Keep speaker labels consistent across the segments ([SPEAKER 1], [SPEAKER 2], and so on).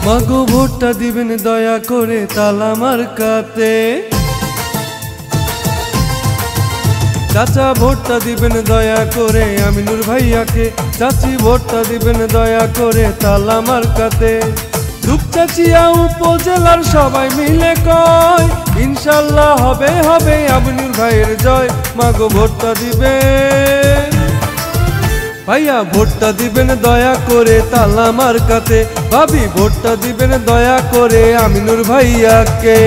[SPEAKER 1] মাগো ভোটটা দিবেন দয়া করে তালা মার্কাতে। চাচা ভোটটা দিবেন দয়া করে আমিনুর ভাইয়াকে। চাচি ভোটটা দিবেন দয়া করে তালা মার্কাতে। দুপচাচিয়া উপজেলার সবাই মিলে কয় ইনশাল্লাহ হবে হবে আমিনুর ভাইয়ের জয়। মাগো ভোটটা দিবেন ভাইয়া, ভোটটা দিবেন দয়া করে তালা মার্কাতে। ভাবি ভোটটা দিবেন দয়া করে আমিনুর ভাইয়াকে।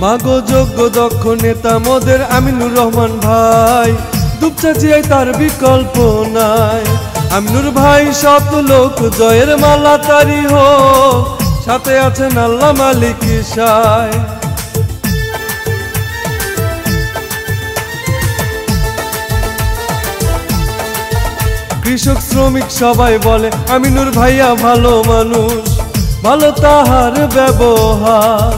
[SPEAKER 1] মাগো যোগ্য দক্ষ নেতা মোদের আমিনুর রহমান ভাই। দুপচাচিয়ায় তার বিকল্প নাই। আমিনুর ভাই শত লোক জয়ের মালা তারি হোক, সাথে আছেন আল্লাহ মালিক সায়। কৃষক শ্রমিক সবাই বলে আমিনুর ভাইয়া ভালো মানুষ, ভালো তাহার ব্যবহার।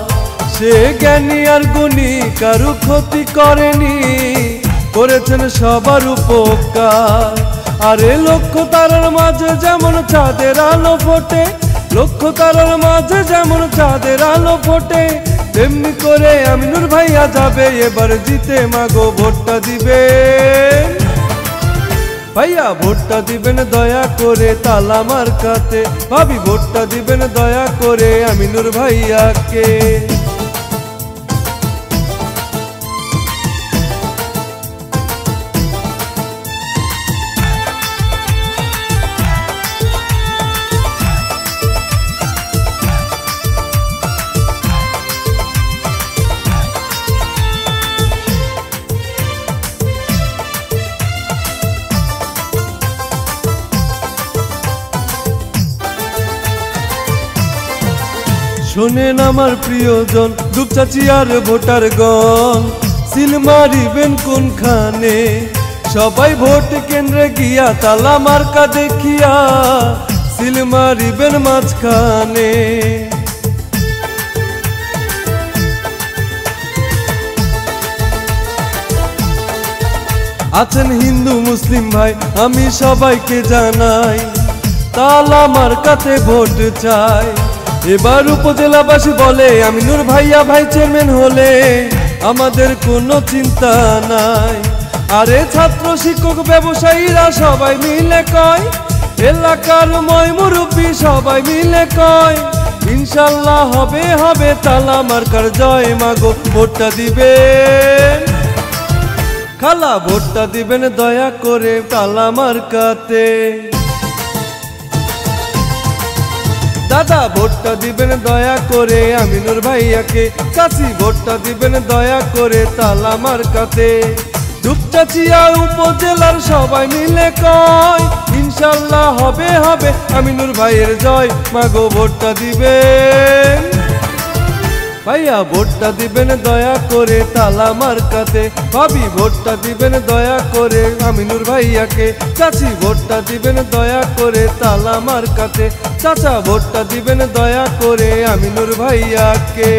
[SPEAKER 1] সে জ্ঞানী আর গুণী কারু ক্ষতি করেনি, করেছেন সবার উপকার। আরে লক্ষ্য তারার মাঝে যেমন চাঁদের আলো ফোটে, লক্ষ্য তারার মাঝে যেমন চাঁদের আলো ফোটে, তেমনি করে আমিনুর ভাইয়া যাবে এবার জিতে। মাগো ভোটটা দিবেন ভাইয়া, ভোটটা দিবেন দয়া করে তালা মার্কাতে। ভাবি ভোটটা দিবেন দয়া করে আমিনুর ভাইয়াকে। শোনেন আমার প্রিয়জন দুপচাচিয়ার ভোটারগণ, সিল মারিবেন কোনখানে? সবাই ভোট কেন্দ্রে গিয়া তালা মার্কা দেখিয়া সিল মারিবেন মাঝখানে। আছেন হিন্দু মুসলিম ভাই আমি সবাইকে জানাই, তালা মার্কাতে ভোট চাই। এবার উপজেলাবাসী বলে আমিনুর ভাইয়া ভাই চেয়ারম্যান হলে আমাদের কোনো চিন্তা নাই। আরে ছাত্র শিক্ষক ব্যবসায়ীরা সবাই মিলে কয়, এলাকার ময় মুরব্বী সবাই মিলে কয় ইনশাল্লাহ হবে হবে তালা মার্কার জয়। মাগো ভোটটা দিবেন খালা, ভোটটা দিবেন দয়া করে তালা মার্কাতে। দাদা ভোটটা দিবেন দয়া করে আমিনুর ভাইয়াকে। চাচি ভোটটা দিবেন দয়া করে তালা মার্কাতে। দুপচাচিয়া উপজেলার সবাই মিলে কয় ইনশাল্লাহ হবে হবে আমিনুর ভাইয়ের জয়। মাগো ভোটটা দিবেন ভাইয়া, ভোটটা দিবেন দয়া করে তালা মার্কাতে। ভাবি ভোটটা দিবেন দয়া করে আমিনুর ভাইয়াকে। চাচি ভোটটা দিবেন দয়া করে তালা মার্কাতে। চাচা ভোটটা দিবেন দয়া করে আমিনুর ভাইয়াকে।